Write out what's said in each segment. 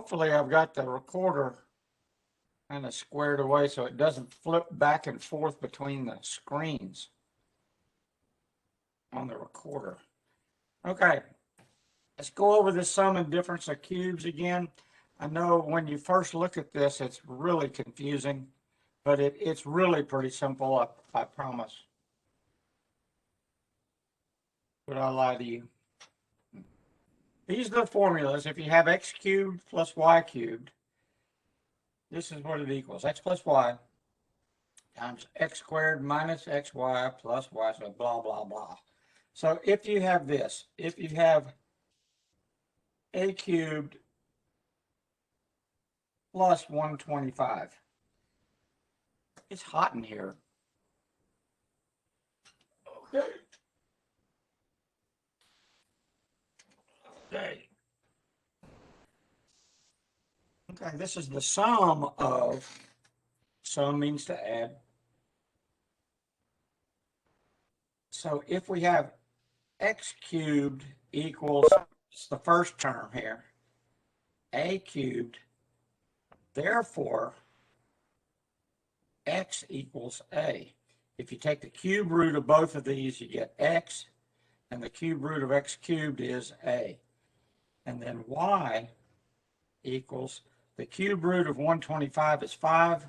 Hopefully I've got the recorder kind of squared away so it doesn't flip back and forth between the screens on the recorder. Okay, let's go over the sum and difference of cubes again. I know when you first look at this, it's really confusing, but it's really pretty simple, I promise. Would I lie to you? These are the formulas. If you have x cubed plus y cubed, this is what it equals. X plus y times x squared minus xy plus y, so blah, blah, blah. So if you have this, if you have a cubed plus 125, it's hot in here. Okay. Okay, this is the sum of, sum means to add. So if we have x cubed equals, it's the first term here, a cubed, therefore x equals a. If you take the cube root of both of these, you get x, and the cube root of x cubed is a. And then y equals, the cube root of 125 is 5.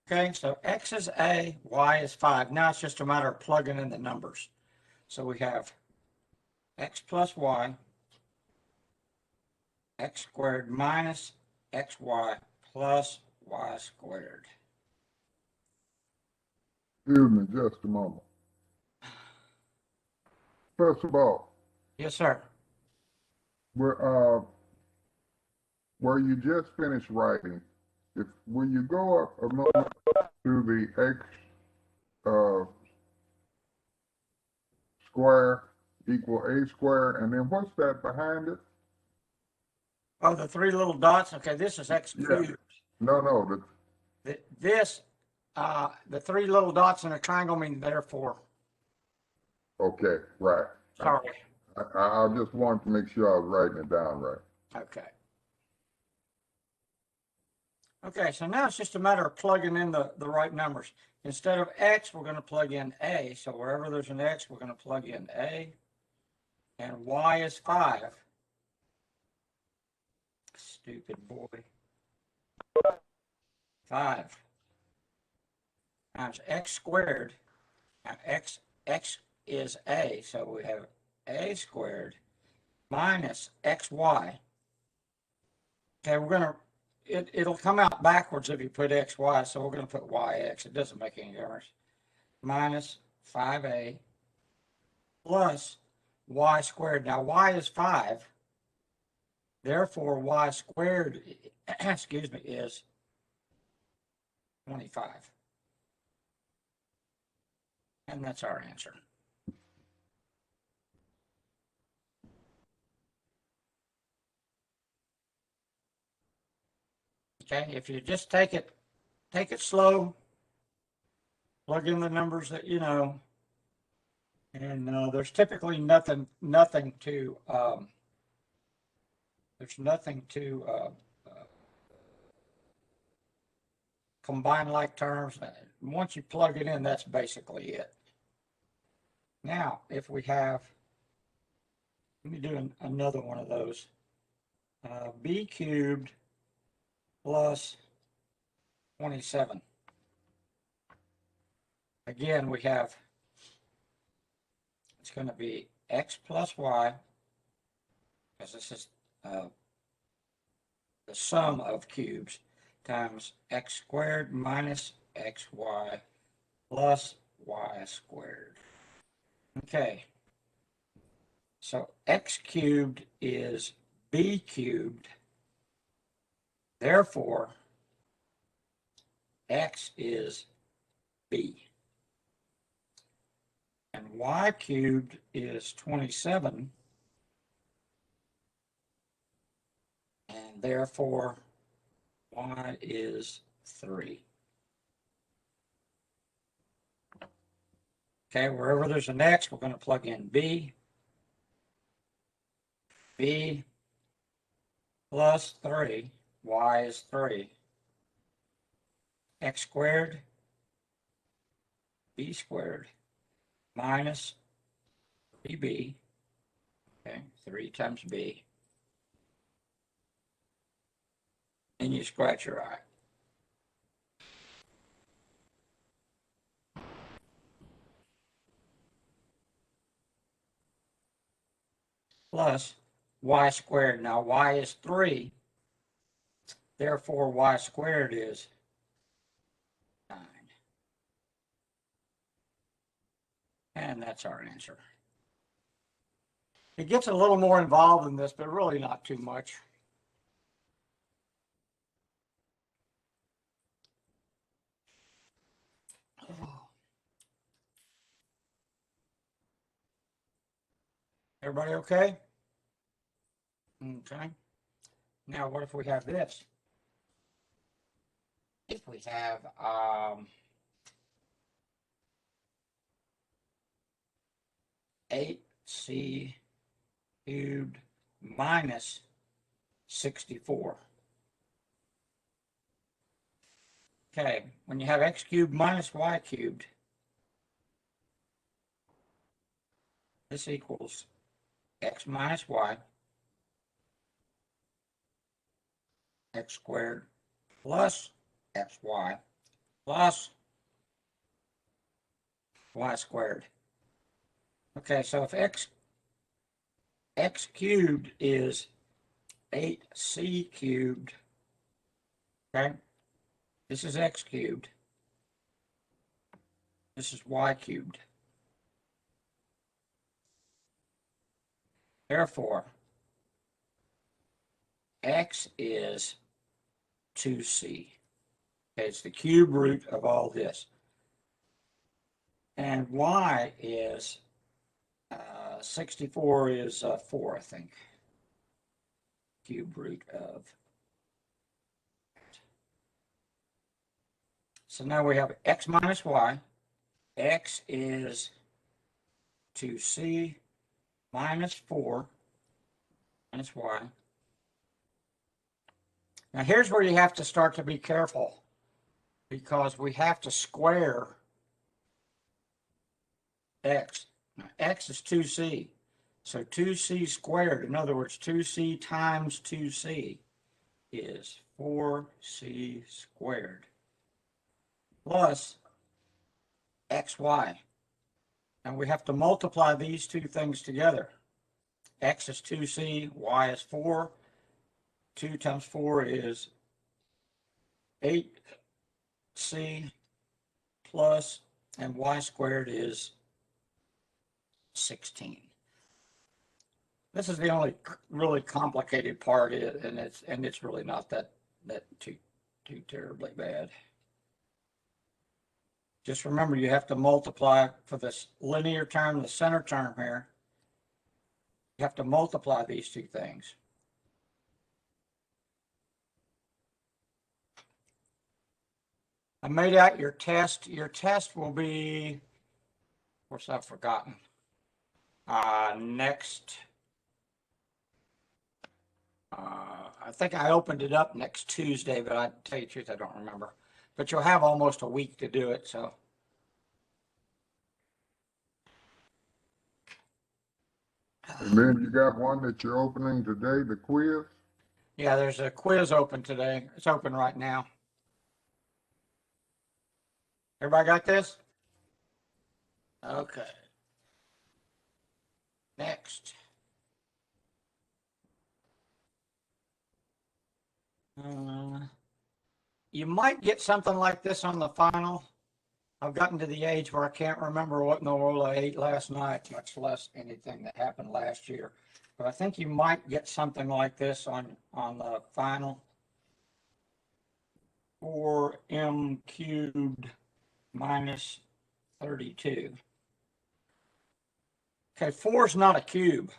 Okay, so x is a, y is 5. Now it's just a matter of plugging in the numbers. So we have x plus y, x squared minus xy plus y squared. Excuse me just a moment. First of all, Yes, sir. where you just finished writing, when you go up a moment to the x square equal a square, and then what's that behind it? Oh, the three little dots. Okay, this is x cubed. Yeah. No. This, the three little dots in a triangle mean therefore. Okay, right. Sorry. I just wanted to make sure I was writing it down right. Okay. Okay, so now it's just a matter of plugging in the right numbers. Instead of x, we're going to plug in a. So wherever there's an x, we're going to plug in a. And y is 5. Stupid boy. 5 times x squared. Now x is a, so we have a squared minus xy. Okay, we're going to, it'll come out backwards if you put xy, so we're going to put yx. It doesn't make any difference. Minus 5a plus y squared. Now y is 5. Therefore, y squared, excuse me, is 25. And that's our answer. Okay, if you just take it slow, plug in the numbers that you know, and there's typically nothing to combine like terms. Once you plug it in, that's basically it. Now, if we have, let me do another one of those. B cubed plus 27. Again, we have, it's going to be x plus y, because this is the sum of cubes, times x squared minus xy plus y squared. Okay, so x cubed is b cubed, therefore x is b. And y cubed is 27, and therefore y is 3. Okay, wherever there's an x, we're going to plug in b. B plus 3, y is 3. X squared, b squared, minus bb. Okay, 3 times b. And you scratch your eye. Plus y squared. Now y is 3. Therefore, y squared is 9. And that's our answer. It gets a little more involved in this, but really not too much. Everybody okay? Okay. Now, what if we have this? If we have 8c cubed minus 64. Okay, when you have x cubed minus y cubed, this equals x minus y, x squared plus xy plus y squared. Okay, so if x cubed is 8c cubed, okay, this is x cubed, this is y cubed. Therefore, x is 2c. Okay, it's the cube root of all this. And y is 64 is 4, I think. Cube root of. So now we have x minus y. X is 2c minus 4 minus y. Now here's where you have to start to be careful, because we have to square x. Now, x is 2c. So 2c squared, in other words, 2c times 2c is 4c squared plus xy. And we have to multiply these two things together. X is 2c, y is 4. 2 times 4 is 8c plus, and y squared is 16. This is the only really complicated part, and it's really not that too terribly bad. Just remember, you have to multiply for this linear term, the center term here. You have to multiply these two things. I made out your test. Your test will be, of course, I've forgotten. Next, I think I opened it up next Tuesday, but I tell you the truth, I don't remember. But you'll have almost a week to do it, so. And then you got one that you're opening today, the quiz? Yeah, there's a quiz open today. It's open right now. Everybody got this? Okay. Next. You might get something like this on the final. I've gotten to the age where I can't remember what in the world I ate last night, much less anything that happened last year. But I think you might get something like this on the final. 4m cubed minus 32. Okay, 4 is not a cube,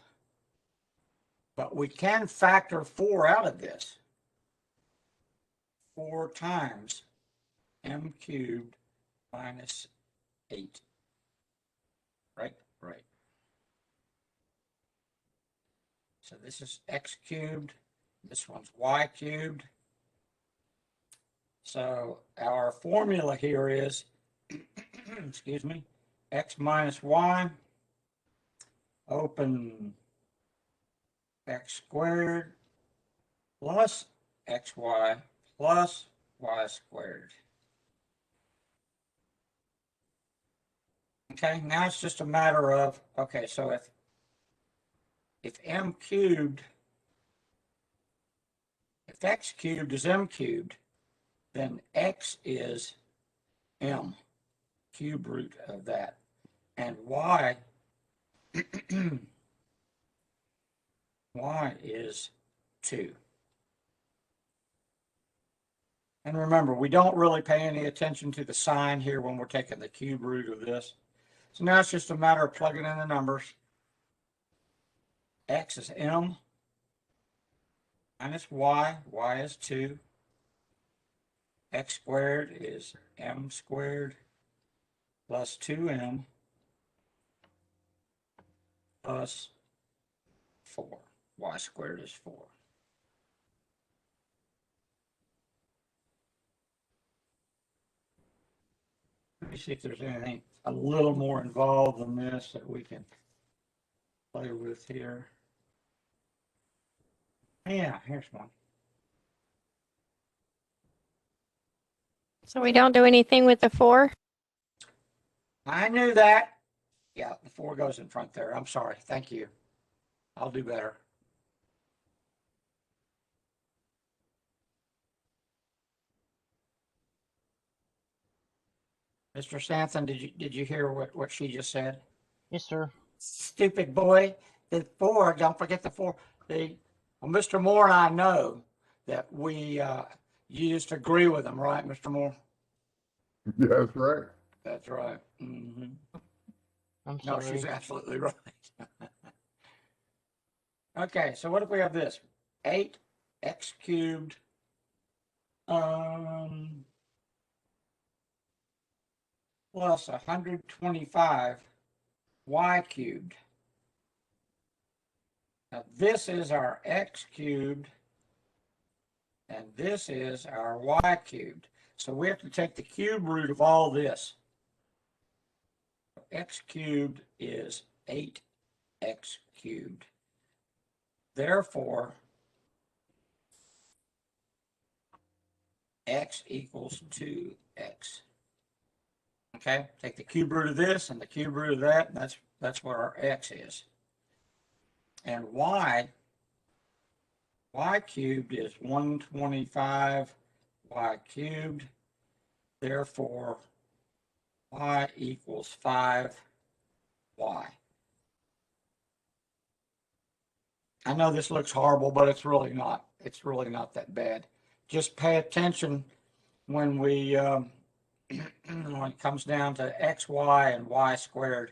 but we can factor 4 out of this. 4 times m cubed minus 8. Great. So this is x cubed. This one's y cubed. So our formula here is, excuse me, x minus y, open x squared plus xy plus y squared. Okay, now it's just a matter of, okay, so if m cubed, if x cubed is m cubed, then x is m, cube root of that. And y, y is 2. And remember, we don't really pay any attention to the sign here when we're taking the cube root of this. So now it's just a matter of plugging in the numbers. X is m minus y, y is 2. X squared is m squared plus 2m plus 4. Y squared is 4. Let me see if there's anything a little more involved than this that we can play with here. Yeah, here's one. So we don't do anything with the 4? I knew that. Yeah, the 4 goes in front there. I'm sorry. Thank you. I'll do better. Mr. Stanton, did you hear what she just said? Yes, sir. Stupid boy. The 4, don't forget the 4. Well, Mr. Moore and I know that you just agree with him, right, Mr. Moore? That's right. That's right. Mm-hmm. I'm No, sorry. she's absolutely right. Okay, so what if we have this? 8x cubed plus 125 y cubed. Now this is our x cubed, and this is our y cubed. So we have to take the cube root of all this. X cubed is 8x cubed. Therefore, x equals 2x. Okay, take the cube root of this and the cube root of that, and that's what our x is. And y cubed is 125 y cubed. Therefore, y equals 5y. I know this looks horrible, but it's really not. It's really not that bad. Just pay attention when we when it comes down to x, y, and y squared.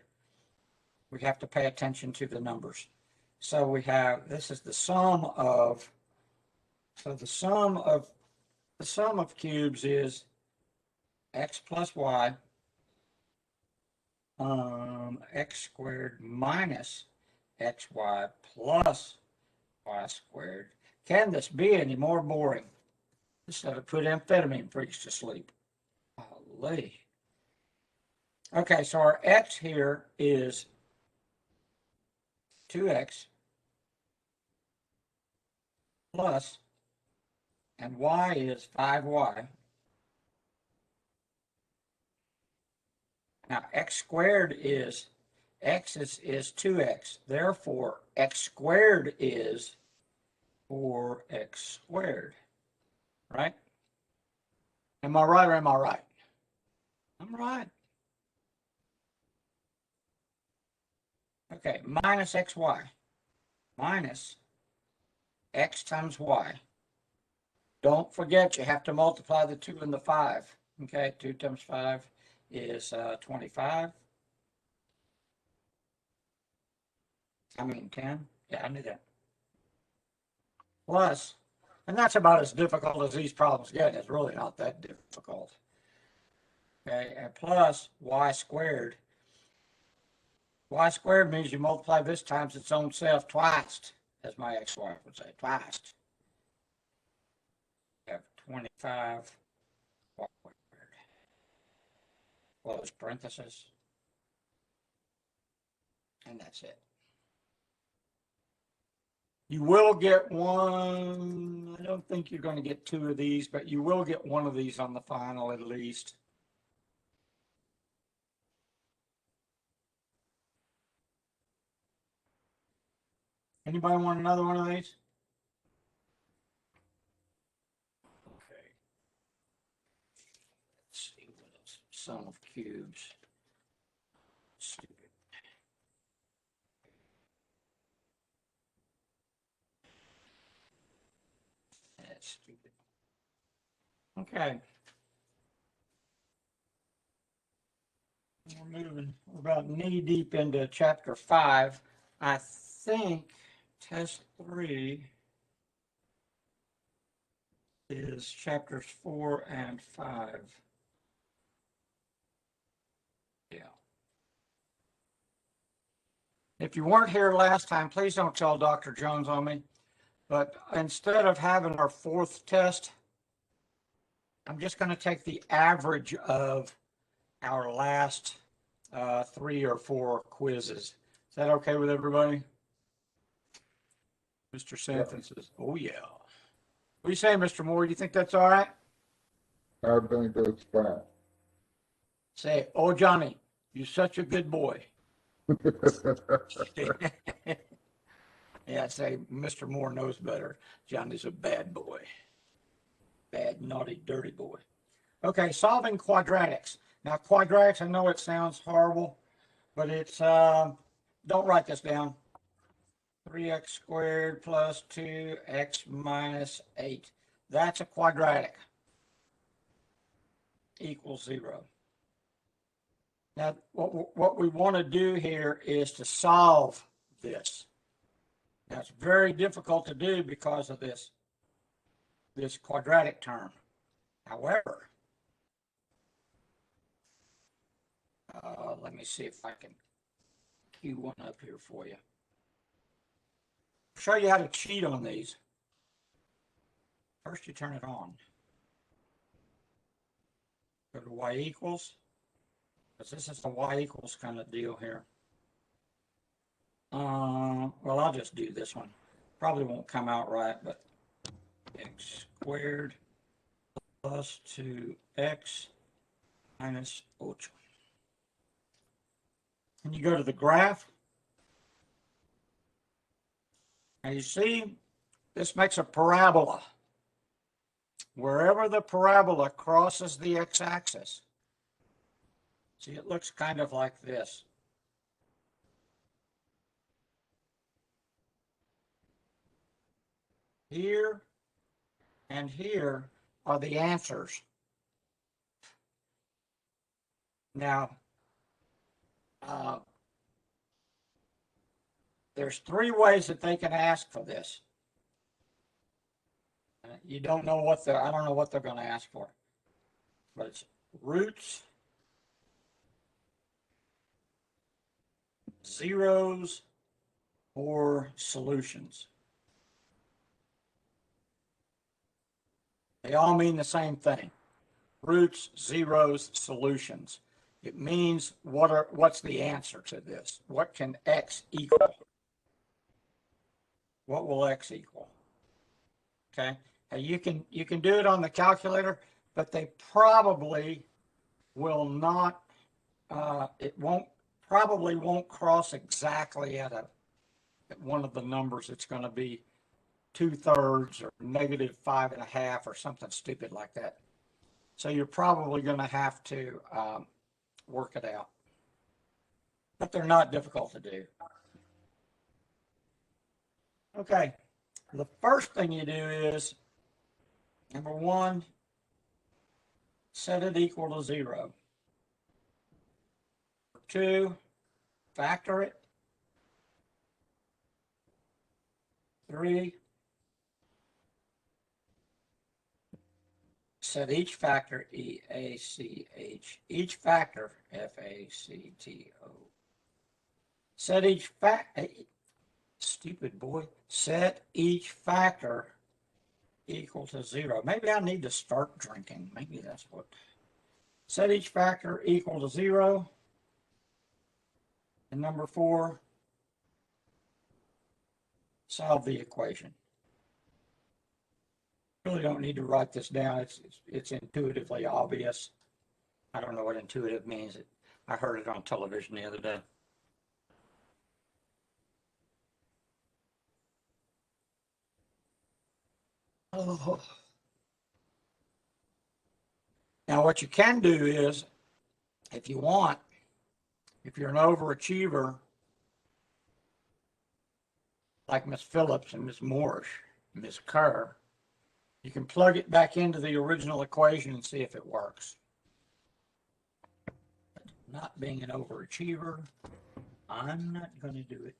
We have to pay attention to the numbers. So we have, this is the sum of, so the sum of cubes is x plus y, x squared minus xy plus y squared. Can this be any more boring? This ought to put amphetamine freaks to sleep. Holy. Okay, so our x here is 2x plus, and y is 5y. Now x squared is, x is 2x. Therefore, x squared is 4x squared. Right? Am I right or am I right? I'm right. Okay, minus xy. Minus x times y. Don't forget, you have to multiply the 2 and the 5. Okay, 2 times 5 is 25. I mean 10. Yeah, I knew that. Plus, and that's about as difficult as these problems get. It's really not that difficult. Okay, and plus y squared. Y squared means you multiply this times its own self twice, as my ex-wife would say, twice. You have 25 y squared. Close parenthesis. And that's it. You will get one. I don't think you're going to get two of these, but you will get one of these on the final at least. Anybody want another one of these? Okay. Let's see what else. Sum of cubes. Stupid. That's stupid. Okay. We're moving. We're about knee deep into chapter 5. I think test 3 is chapters 4 and 5. Yeah. If you weren't here last time, please don't tell Dr. Jones on me. But instead of having our 4th test, I'm just going to take the average of our last 3 or 4 quizzes. Is that okay with everybody? Mr. Sanford says, oh, yeah. What do you say, Mr. Moore? Do you think that's all right? I think that's fine. Say, oh, Johnny, you're such a good boy. Yeah, say, Mr. Moore knows better. Johnny's a bad boy. Bad, naughty, dirty boy. Okay, solving quadratics. Now, quadratics, I know it sounds horrible, but it's, don't write this down. 3x squared plus 2x minus 8. That's a quadratic. Equals 0. Now, what we want to do here is to solve this. Now, it's very difficult to do because of this quadratic term. However, let me see if I can cue one up here for you. I'll show you how to cheat on these. First, you turn it on. Go to y equals, because this is a y equals kind of deal here. Well, I'll just do this one. Probably won't come out right, but x squared plus 2x minus 8. And you go to the graph. Now you see, this makes a parabola. Wherever the parabola crosses the x-axis, see, it looks kind of like this. Here and here are the answers. Now, there's 3 ways that they can ask for this. You don't know what I don't know what they're going to ask for, but it's roots, zeros, or solutions. They all mean the same thing. Roots, zeros, solutions. It means what's the answer to this? What can x equal? What will x equal? Okay. You can do it on the calculator, but they probably will not. It probably won't cross exactly at one of the numbers. It's going to be 2/3 or -5.5 or something stupid like that. So you're probably going to have to work it out, but they're not difficult to do. Okay. The first thing you do is, number 1, set it equal to 0. 2, factor it. 3, set each factor EACH, each factor FACTO. Set each factor equal to 0. Maybe I need to start drinking. Maybe that's what. Set each factor equal to 0. And number 4, solve the equation. Really don't need to write this down. It's intuitively obvious. I don't know what intuitive means. I heard it on television the other day. Oh. Now what you can do is, if you want, if you're an overachiever, like Miss Phillips and Miss Morrish, Miss Kerr, you can plug it back into the original equation and see if it works. But not being an overachiever, I'm not going to do it.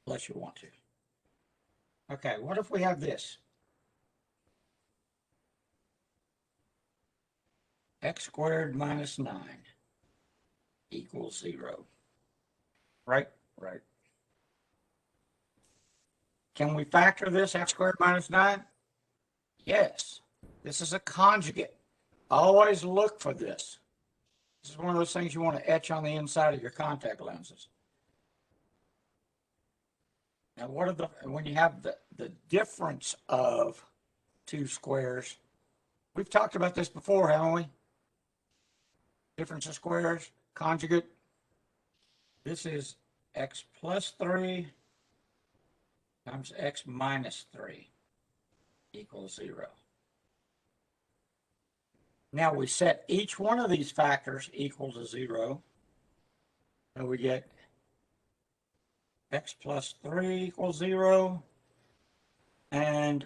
Unless you want to. Okay, what if we have this? X squared minus 9 equals 0. Right? Right. Can we factor this, x squared minus 9? Yes. This is a conjugate. Always look for this. This is one of those things you want to etch on the inside of your contact lenses. Now, when you have the difference of two squares, we've talked about this before, haven't we? Difference of squares, conjugate. This is x plus 3 times x minus 3 equals 0. Now we set each one of these factors equal to 0. And we get x plus 3 equals 0. And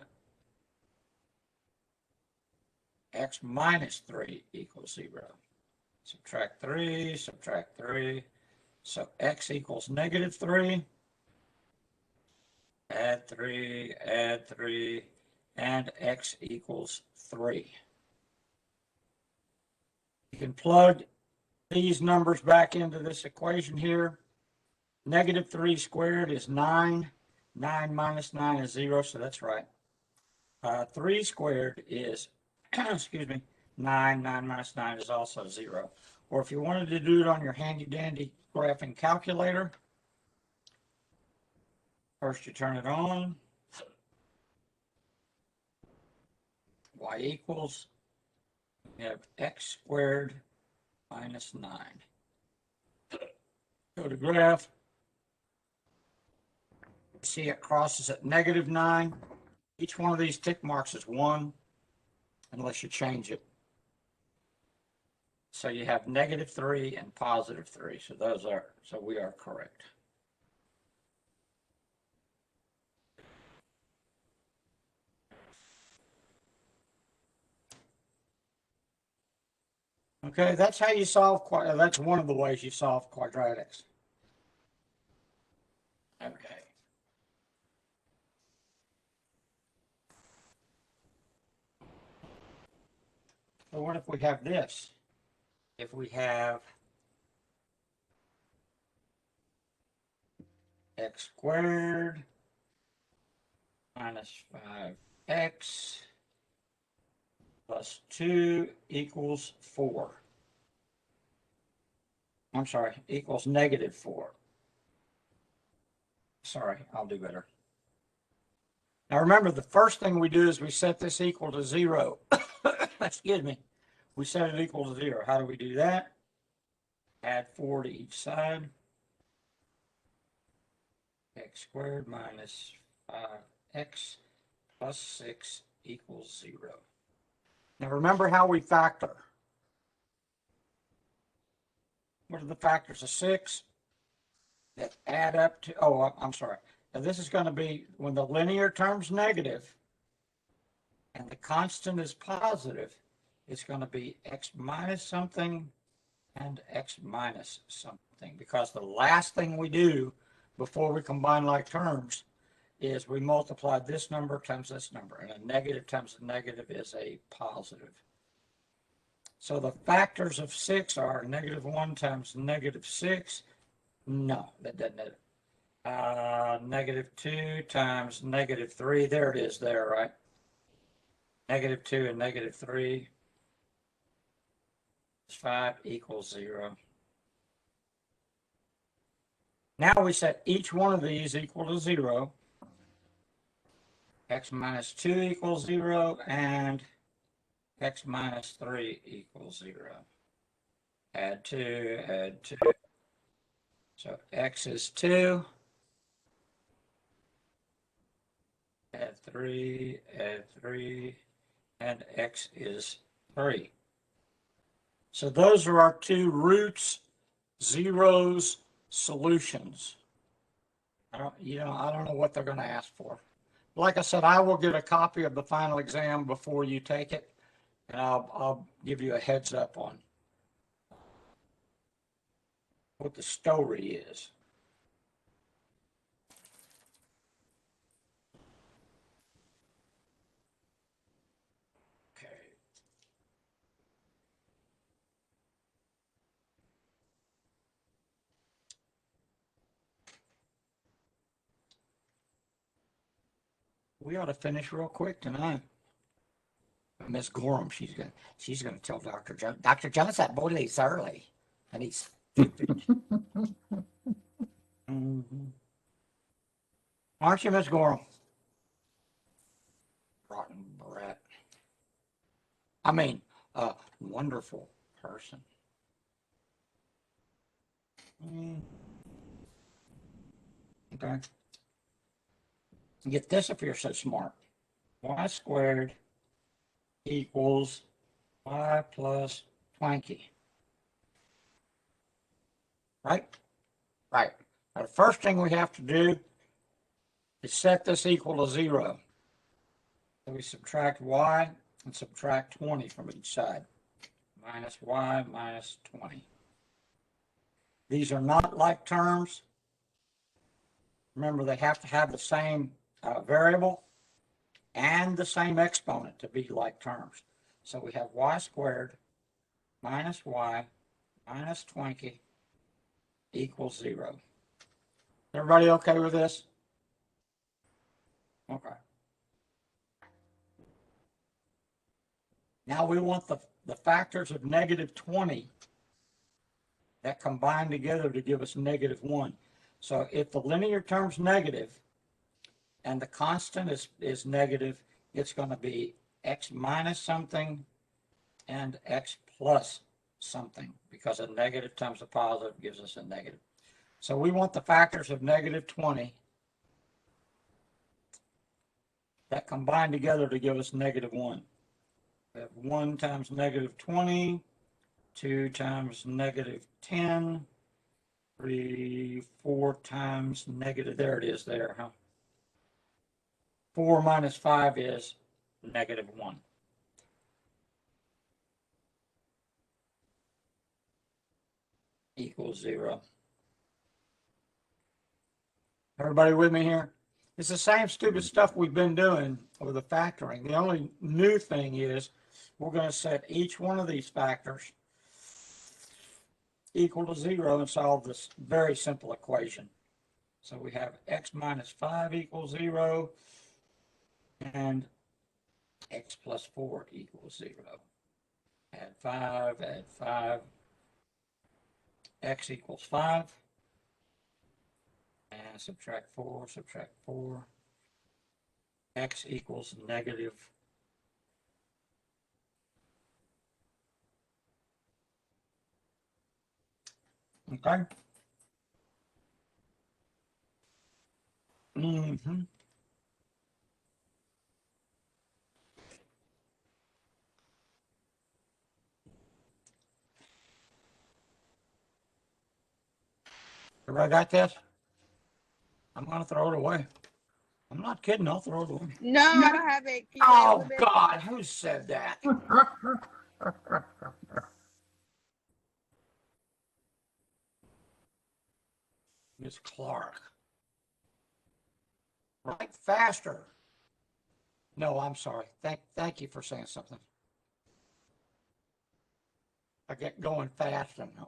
x minus 3 equals 0. Subtract 3, subtract 3. So x equals negative 3. Add 3, and x equals 3. You can plug these numbers back into this equation here. Negative 3 squared is 9. 9 minus 9 is 0, so that's right. 3 squared is, excuse me, 9. 9 minus 9 is also 0. Or if you wanted to do it on your handy-dandy graphing calculator, first you turn it on. Y equals, you have x squared minus 9. Go to graph. See it crosses at negative 9. Each one of these tick marks is 1 unless you change it. So you have negative 3 and positive 3. So we are correct. Okay, that's how you solve, that's one of the ways you solve quadratics. Okay. So what if we have this? If we have x squared minus 5x plus 2 equals 4. I'm sorry, equals negative 4. Sorry, I'll do better. Now remember, the first thing we do is we set this equal to 0. Excuse me. We set it equal to 0. How do we do that? Add 4 to each side. X squared minus 5x plus 6 equals 0. Now remember how we factor. What are the factors of 6 that add up to, oh, I'm sorry. Now this is going to be when the linear term's negative and the constant is positive, it's going to be x minus something and x minus something, because the last thing we do before we combine like terms is we multiply this number times this number, and a negative times a negative is a positive. So the factors of 6 are -1 times -6. No, that doesn't do it. -2 times -3. There it is there, right? -2 and -3 is 5 equals 0. Now we set each one of these equal to 0. X minus 2 equals 0 and x minus 3 equals 0. Add 2, add 2. So x is 2. Add 3, and x is 3. So those are our two roots, zeros, solutions. I don't know what they're going to ask for. Like I said, I will get a copy of the final exam before you take it, and I'll give you a heads up on what the story is. Okay. We ought to finish real quick tonight. Miss Gorham, she's gonna tell Dr. Jones. Dr. Jones, that boy leaves early, and he's. Aren't you, Miss Gorham? Rotten brat. I mean, a wonderful person. Okay. Get this if you're so smart. Y squared equals y plus 20. Right? Right. Now, the first thing we have to do is set this equal to 0. So we subtract y and subtract 20 from each side. Minus y minus 20. These are not like terms. Remember, they have to have the same variable and the same exponent to be like terms. So we have y squared minus y minus 20 equals 0. Everybody okay with this? Okay. Now we want the factors of -20 that combine together to give us -1. So if the linear term's negative and the constant is negative, it's going to be x minus something and x plus something, because a negative times a positive gives us a negative. So we want the factors of -20 that combine together to give us -1. We have 1 times -20, 2 times -10, 3, 4 times negative, there it is there, huh? 4 minus 5 is -1. Equals 0. Everybody with me here? It's the same stupid stuff we've been doing with the factoring. The only new thing is we're going to set each one of these factors equal to 0 and solve this very simple equation. So we have x minus 5 equals 0 and x plus 4 equals 0. Add 5, x equals 5. And subtract 4, x equals negative. Okay? Mm-hmm. Everybody got this? I'm going to throw it away. I'm not kidding. I'll throw it away. No, I don't have it. Can you wait a Oh, little bit? God. Who said that? Miss Clark. Write faster. No, I'm sorry. Thank you for saying something. I get going fast and I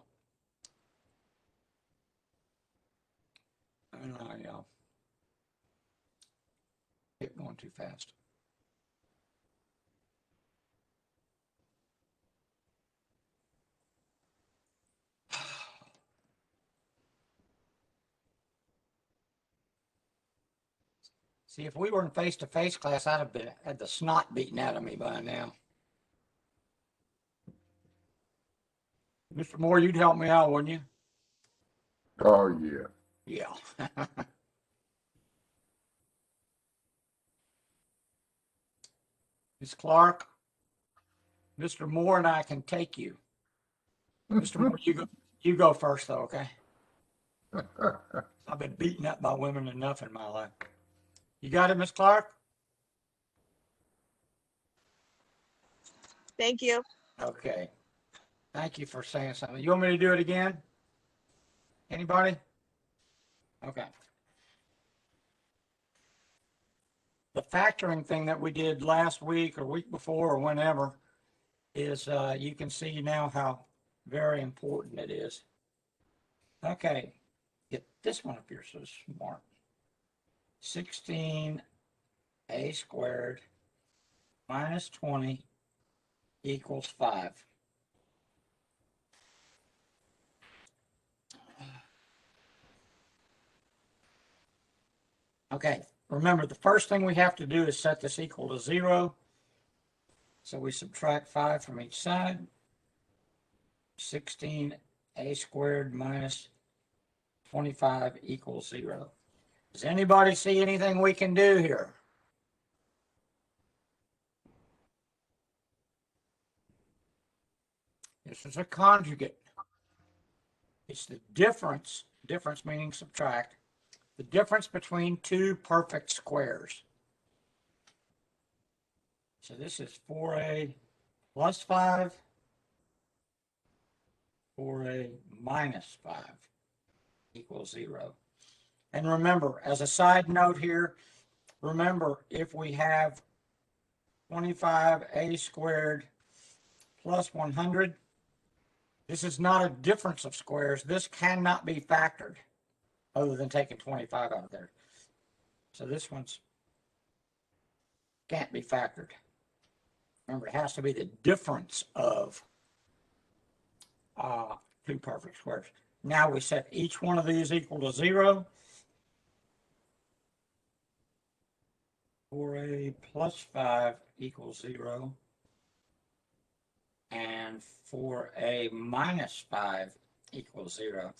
get going too fast. See, if we were in face-to-face class, I'd have had the snot beaten out of me by now. Mr. Moore, you'd help me out, wouldn't you? Oh, yeah. Yeah. Ms. Clark, Mr. Moore and I can take you. Mr. Moore, you go first, though, okay? I've been beaten up by women enough in my life. You got it, Miss Clark? Thank you. Okay. Thank you for saying something. You want me to do it again? Anybody? Okay. The factoring thing that we did last week or week before or whenever is you can see now how very important it is. Okay. Get this one up here so smart. 16a squared minus 20 equals 5. Okay, remember the first thing we have to do is set this equal to 0. So we subtract 5 from each side. 16a squared minus 25 equals 0. Does anybody see anything we can do here? This is a conjugate. It's the difference meaning subtract, the difference between two perfect squares. So this is 4a plus 5, 4a minus 5 equals 0. And remember, as a side note here, remember if we have 25a squared plus 100, this is not a difference of squares. This cannot be factored other than taking 25 out of there. So this one's can't be factored. Remember, it has to be the difference of two perfect squares. Now we set each one of these equal to 0. 4a plus 5 equals 0. And 4a minus 5 equals 0.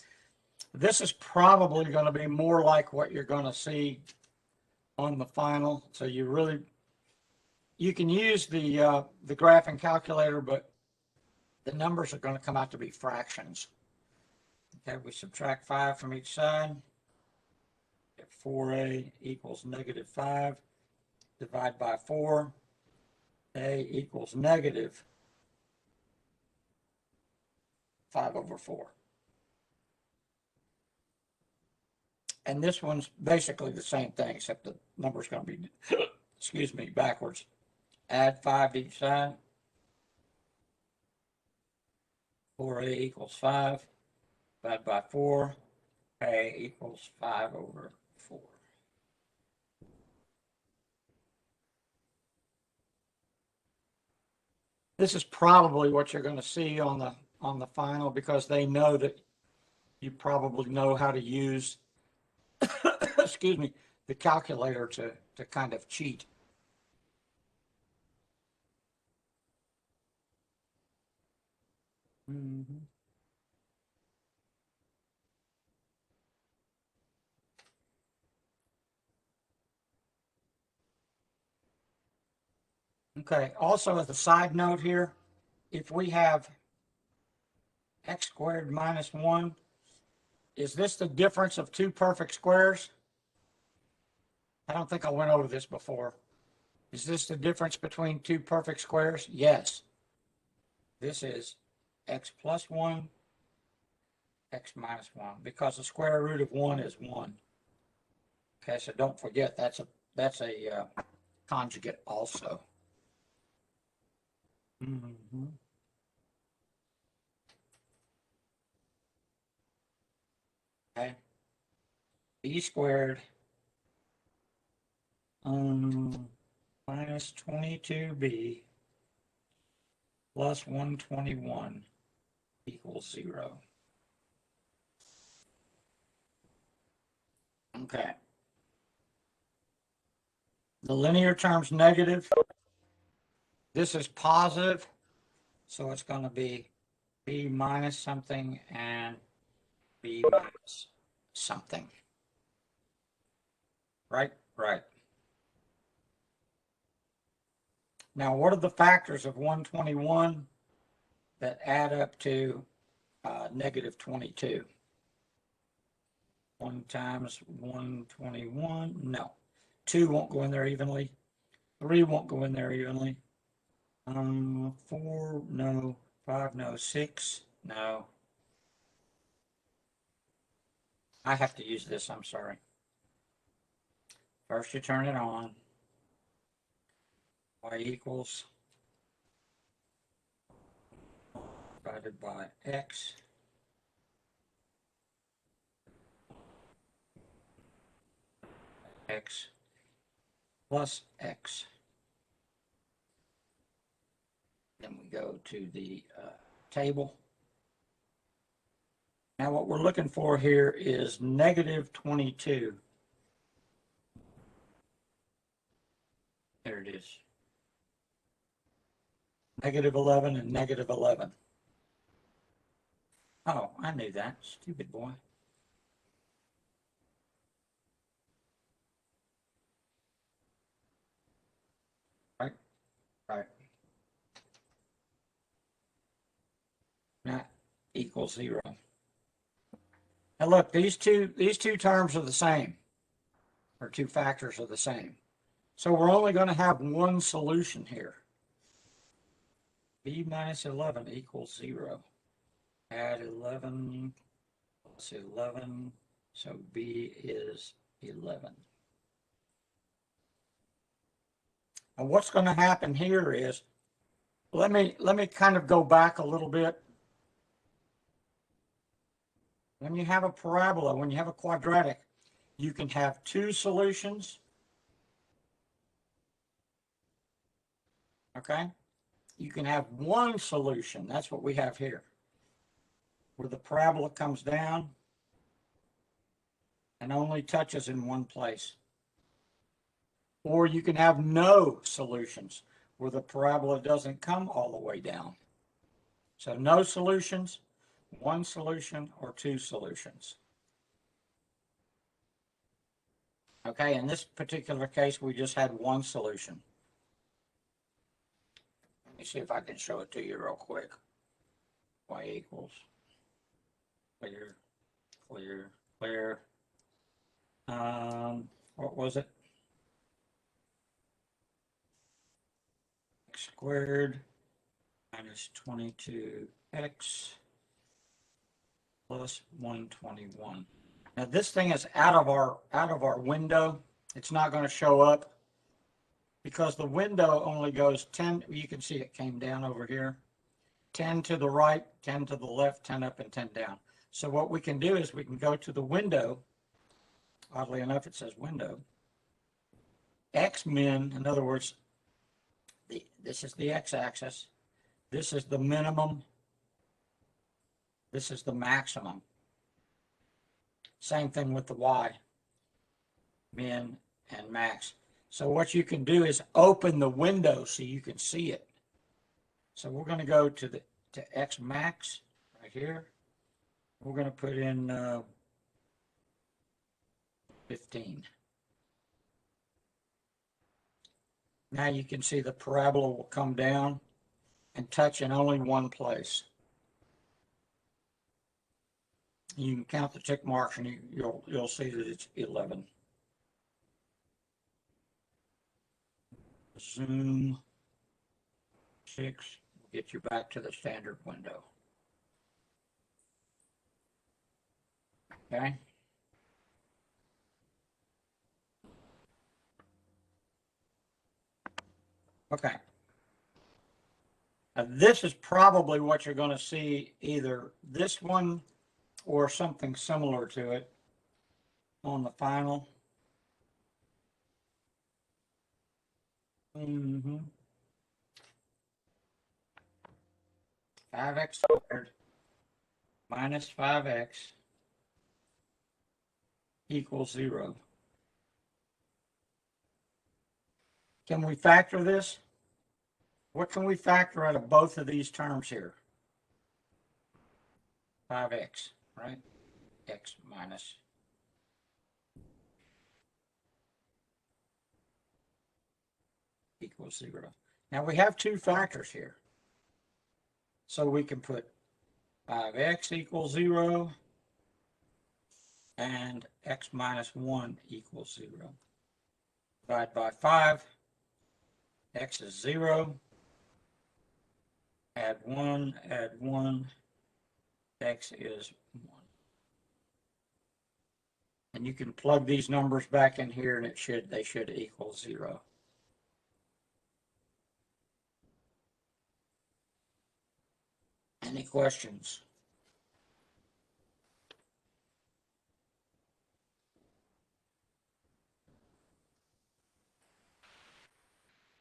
This is probably going to be more like what you're going to see on the final. So you can use the graphing calculator, but the numbers are going to come out to be fractions. Okay, we subtract 5 from each side. 4a equals negative 5. Divide by 4. A equals negative 5 over 4. And this one's basically the same thing, except the number's going to be, excuse me, backwards. Add 5 to each side. 4a equals 5. Divide by 4. A equals 5 over 4. This is probably what you're going to see on the final, because they know that you probably know how to use excuse me, the calculator to kind of cheat. Mm-hmm. Okay, also as a side note here, if we have x squared minus 1, is this the difference of two perfect squares? I don't think I went over this before. Is this the difference between two perfect squares? Yes. This is x plus 1, x minus 1, because the square root of 1 is 1. Okay, so don't forget that's a conjugate also. Mm-hmm. Okay. B squared minus 22b plus 121 equals 0. Okay. The linear term's negative. This is positive, so it's going to be b minus something and b minus something. Right? Right. Now, what are the factors of 121 that add up to negative 22? 1 times 121, no. 2 won't go in there evenly. 3 won't go in there evenly. 4, no. 5, no. 6, no. I have to use this, I'm sorry. First you turn it on. Y equals divided by x. X plus x. Then we go to the table. Now what we're looking for here is negative 22. There it is. Negative 11 and negative 11. Oh, I knew that. Stupid boy. Right. That equals 0. Now look, these two terms are the same, or two factors are the same. So we're only going to have one solution here. B minus 11 equals 0. Add 11 plus 11, so B is 11. And what's going to happen here is, let me kind of go back a little bit. When you have a parabola, when you have a quadratic, you can have two solutions. Okay? You can have one solution. That's what we have here, where the parabola comes down and only touches in one place. Or you can have no solutions, where the parabola doesn't come all the way down. So no solutions, one solution, or two solutions. Okay, in this particular case, we just had one solution. Let me see if I can show it to you real quick. Y equals clear, clear, clear. What was it? X squared minus 22x plus 121. Now this thing is out of our window. It's not going to show up because the window only goes 10. You can see it came down over here. 10 to the right, 10 to the left, 10 up and 10 down. So what we can do is we can go to the window. Oddly enough, it says window. X min, in other words, this is the x-axis. This is the minimum. This is the maximum. Same thing with the y, min and max. So what you can do is open the window so you can see it. So we're going to go to x max right here. We're going to put in 15. Now you can see the parabola will come down and touch in only one place. You can count the tick marks and you'll see that it's 11. Zoom 6 will get you back to the standard window. Okay. Okay. Now this is probably what you're going to see, either this one or something similar to it on the final. 5x squared minus 5x equals 0. Can we factor this? What can we factor out of both of these terms here? 5x, right? X minus. Equals 0. Now we have two factors here. So we can put 5x equals 0 and x minus 1 equals 0. Divide by 5, x is 0. Add 1, x is 1. And you can plug these numbers back in here and they should equal 0. Any questions?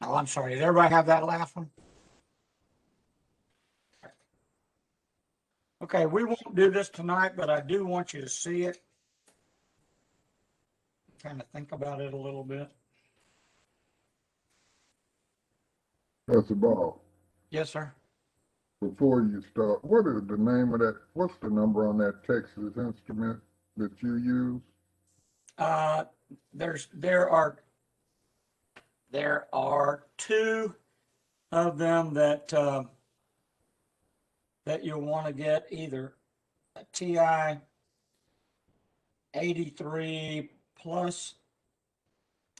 Oh, I'm sorry. Did everybody have that last one? Okay, we won't do this tonight, but I do want you to see it. Kind of think about it a little bit. That's a ball. Yes, sir. Before you start, what is the name of that? What's the number on that Texas instrument that you use? There are two of them that you'll want to get, either a TI 83 plus,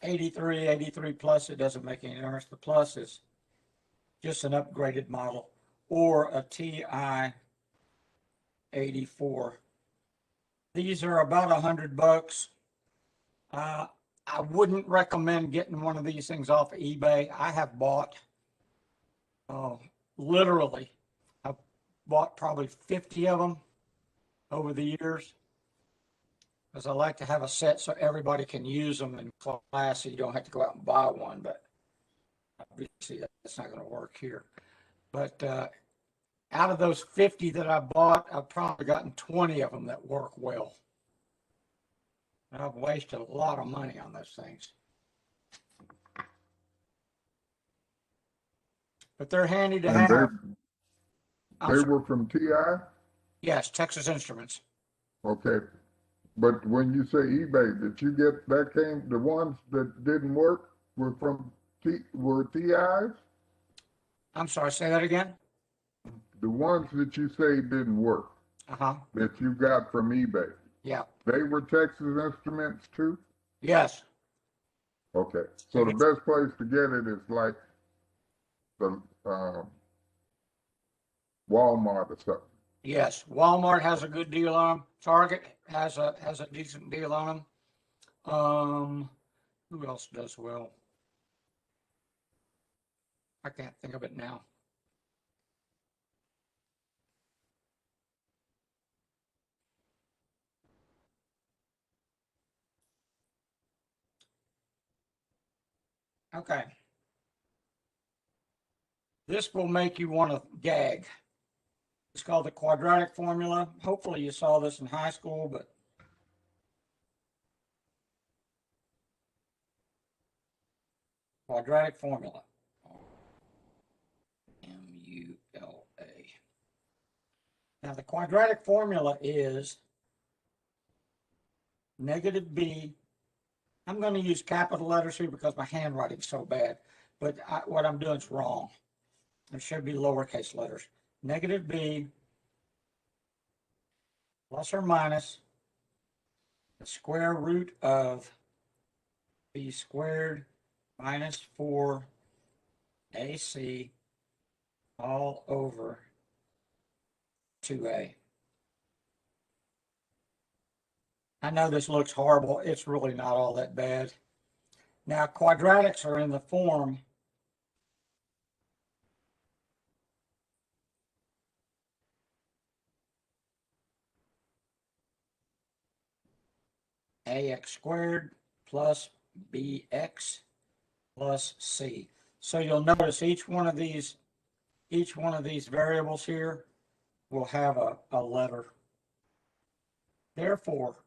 83 plus. It doesn't make any difference. The plus is just an upgraded model, or a TI 84. These are about $100. I wouldn't recommend getting one of these things off of eBay. I have bought, literally, I've bought probably 50 of them over the years, because I like to have a set so everybody can use them in class, so you don't have to go out and buy one. But obviously that's not going to work here. But out of those 50 that I bought, I've probably gotten 20 of them that work well. I've wasted a lot of money on those things. But they're handy to And have. they were from TI? Yes, Texas Instruments. Okay. But when you say eBay, did you get the ones that didn't work were from were TIs? I'm sorry, say that again? The ones that you say didn't work, that you got from eBay, Yeah. they were Texas Instruments too? Yes. Okay. So the best place to get it is like the Walmart or something. Yes. Walmart has a good deal on them. Target has a decent deal on them. Who else does well? I can't think of it now. Okay. This will make you want to gag. It's called the quadratic formula. Hopefully you saw this in high school, but quadratic formula. M-U-L-A. Now the quadratic formula is negative b. I'm going to use capital letters here because my handwriting's so bad, but what I'm doing is wrong. It should be lowercase letters. Negative b plus or minus the square root of b squared minus 4ac all over 2a. I know this looks horrible. It's really not all that bad. Now, quadratics are in the form ax squared plus bx plus c. So you'll notice each one of these variables here will have a letter. Therefore,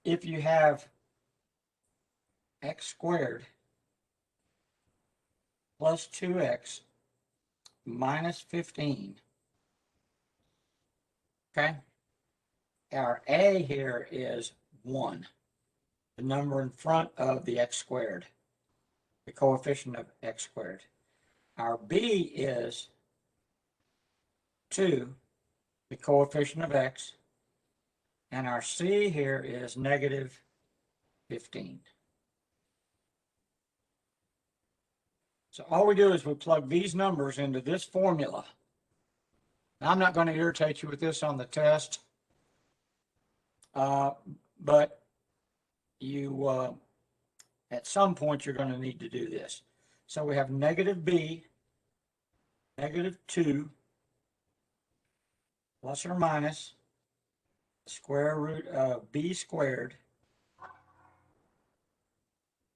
if you have x squared plus 2x minus 15, okay, our a here is 1, the number in front of the x squared, the coefficient of x squared. Our b is 2, the coefficient of x, and our c here is negative 15. So all we do is we plug these numbers into this formula. Now, I'm not going to irritate you with this on the test, but you, at some point, you're going to need to do this. So we have negative b, negative 2, plus or minus the square root of b squared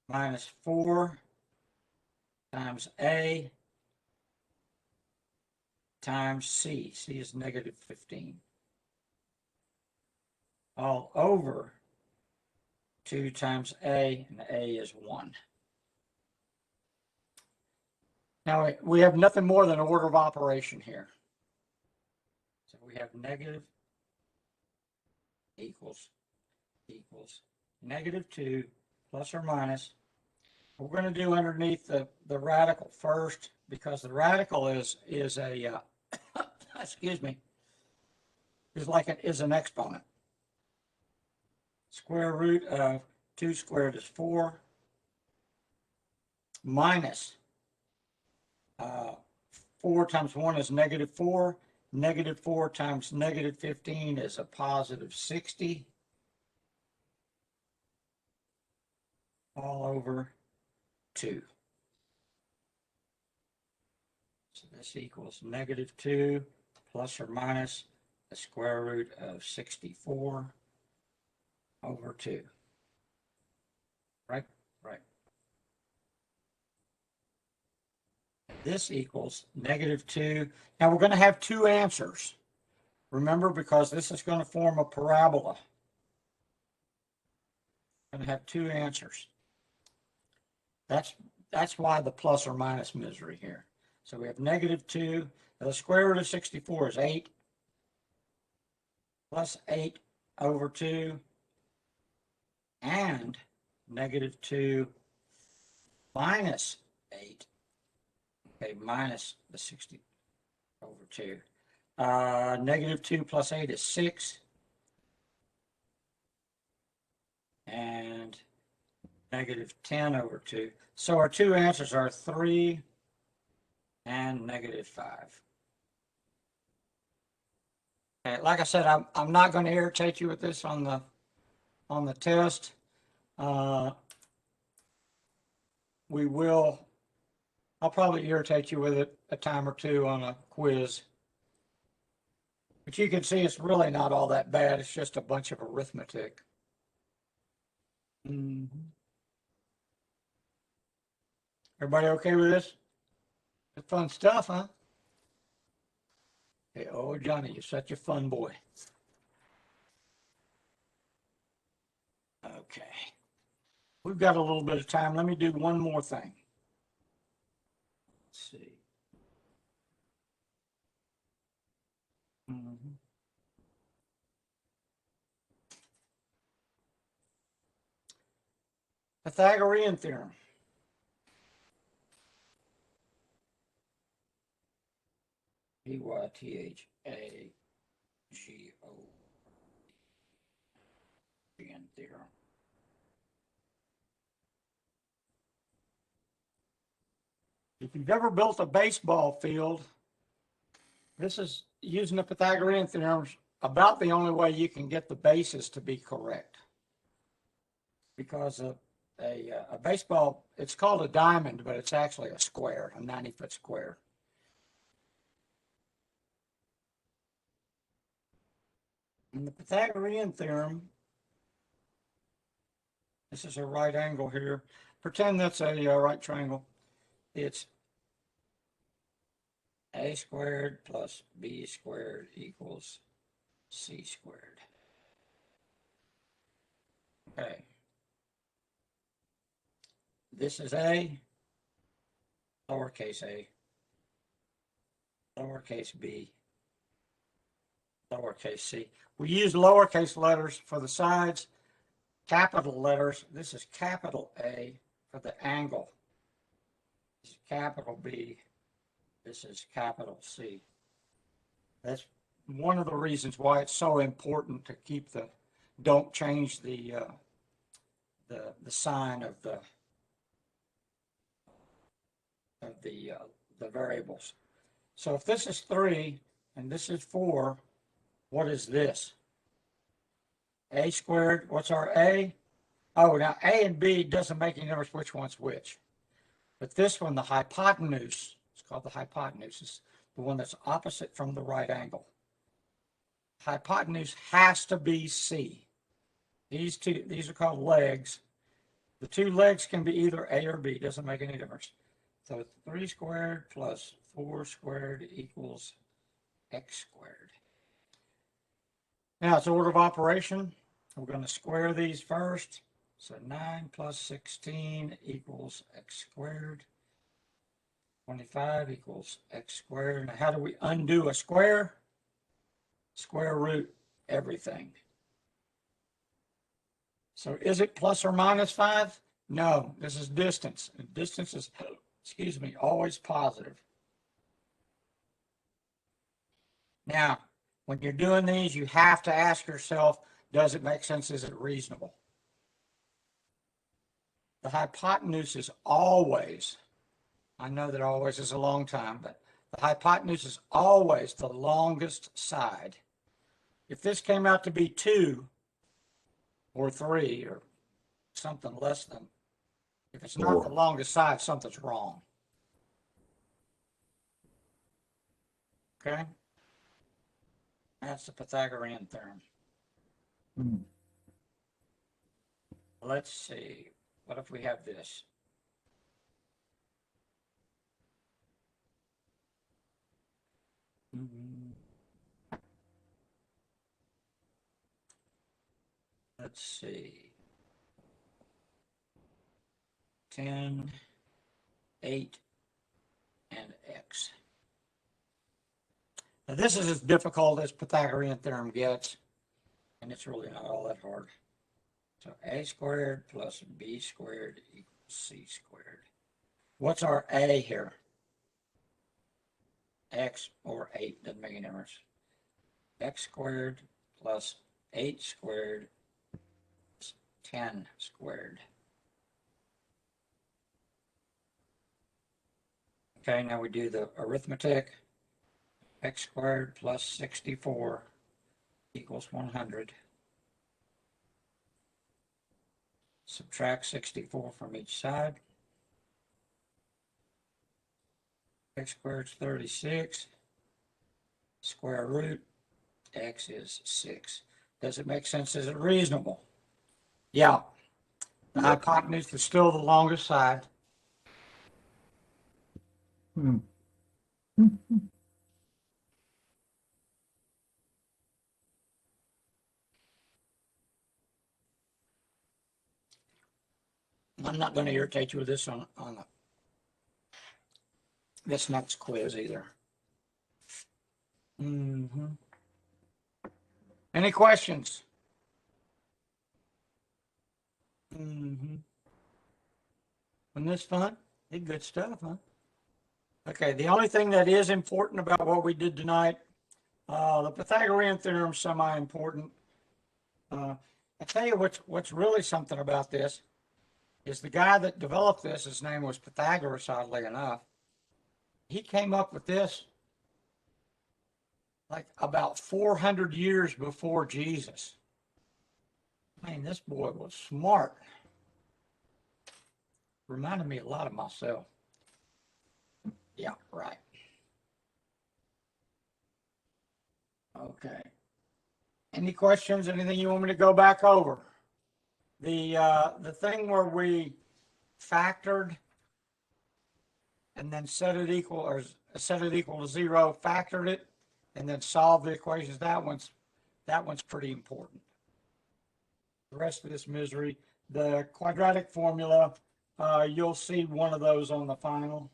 minus 4 times a times c. C is negative 15. All over 2 times a, and a is 1. Now we have nothing more than order of operation here. So we have negative equals negative 2 plus or minus. We're going to do underneath the radical first, because the radical is a excuse me, is an exponent. Square root of 2 squared is 4 minus 4 times 1 is negative 4. Negative 4 times negative 15 is a positive 60. All over 2. So this equals negative 2 plus or minus the square root of 64 over 2. Right? Right. This equals negative 2. Now we're going to have two answers. Remember, because this is going to form a parabola. We're going to have two answers. That's why the plus or minus misery here. So we have negative 2. Now the square root of 64 is 8. Plus 8 over 2. And negative 2 minus 8. Okay, minus the 60 over 2. Negative 2 plus 8 is 6. And negative 10 over 2. So our two answers are 3 and negative 5. Okay, like I said, I'm not going to irritate you with this on the test. I'll probably irritate you with it a time or two on a quiz. But you can see it's really not all that bad. It's just a bunch of arithmetic. Everybody okay with this? It's fun stuff, huh? Hey, oh, Johnny, you're such a fun boy. Okay. We've got a little bit of time. Let me do one more thing. Let's see. Pythagorean theorem. Pythagorean theorem. If you've ever built a baseball field, this is using the Pythagorean theorem about the only way you can get the bases to be correct. Because a baseball, it's called a diamond, but it's actually a square, a 90-foot square. And the Pythagorean theorem This is a right angle here. Pretend that's a right triangle. It's a squared plus b squared equals c squared. Okay. This is a, lowercase a, lowercase b, lowercase c. We use lowercase letters for the sides, capital letters. This is capital A for the angle. This is capital B. This is capital C. That's one of the reasons why it's so important to keep the, don't change the sign of the variables. So if this is 3 and this is 4, what is this? A squared, what's our A? Oh, now A and B doesn't make any difference which one's which. But this one, the hypotenuse, it's called the hypotenuse, is the one that's opposite from the right angle. Hypotenuse has to be C. These are called legs. The two legs can be either A or B, doesn't make any difference. So 3 squared plus 4 squared equals x squared. Now it's order of operation. We're going to square these first. So 9 plus 16 equals x squared. 25 equals x squared. Now how do we undo a square? Square root everything. So is it plus or minus 5? No, this is distance. And distance is, excuse me, always positive. Now, when you're doing these, you have to ask yourself, does it make sense? Is it reasonable? The hypotenuse is always, I know that always is a long time, but the hypotenuse is always the longest side. If this came out to be 2 or 3 or something less than, if it's not the longest side, something's wrong. Okay? That's the Pythagorean theorem. Hmm. Let's see. What if we have this? Let's see. 10, 8, and x. Now this is as difficult as Pythagorean theorem gets, and it's really not all that hard. So a squared plus b squared equals c squared. What's our a here? X or 8, doesn't make any difference. X squared plus 8 squared is 10 squared. Okay, now we do the arithmetic. X squared plus 64 equals 100. Subtract 64 from each side. X squared is 36. Square root x is 6. Does it make sense? Is it reasonable? Yeah. The hypotenuse is still the longest side. Hmm. I'm not going to irritate you with this on this next quiz either. Any questions? Wasn't this fun? Did good stuff, huh? Okay, the only thing that is important about what we did tonight, the Pythagorean theorem is semi-important. I tell you what's really something about this is the guy that developed this, his name was Pythagoras, oddly enough. He came up with this like about 400 years before Jesus. I mean, this boy was smart. Reminded me a lot of myself. Yeah, right. Okay. Any questions? Anything you want me to go back over? The thing where we factored and then set it equal to 0, factored it, and then solve the equations, that one's pretty important. The rest of this misery, the quadratic formula, you'll see one of those on the final.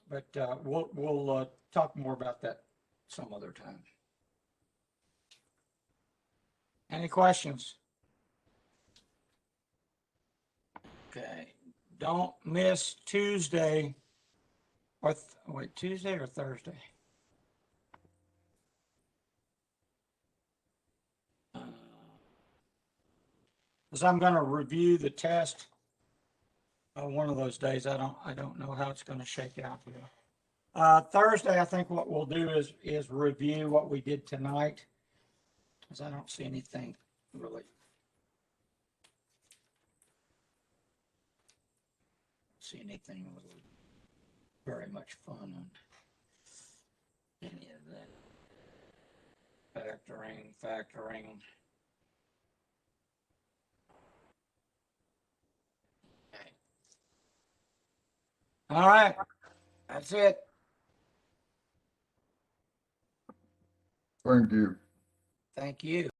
But we'll talk more about that some other time. Any questions? Okay, don't miss Tuesday, or Tuesday or Thursday? Because I'm going to review the test one of those days. I don't know how it's going to shake out here. Thursday, I think what we'll do is review what we did tonight, because I don't see anything really. See anything really very much fun on any of that. Factoring. Okay. All right, that's it. Thank you. Thank you.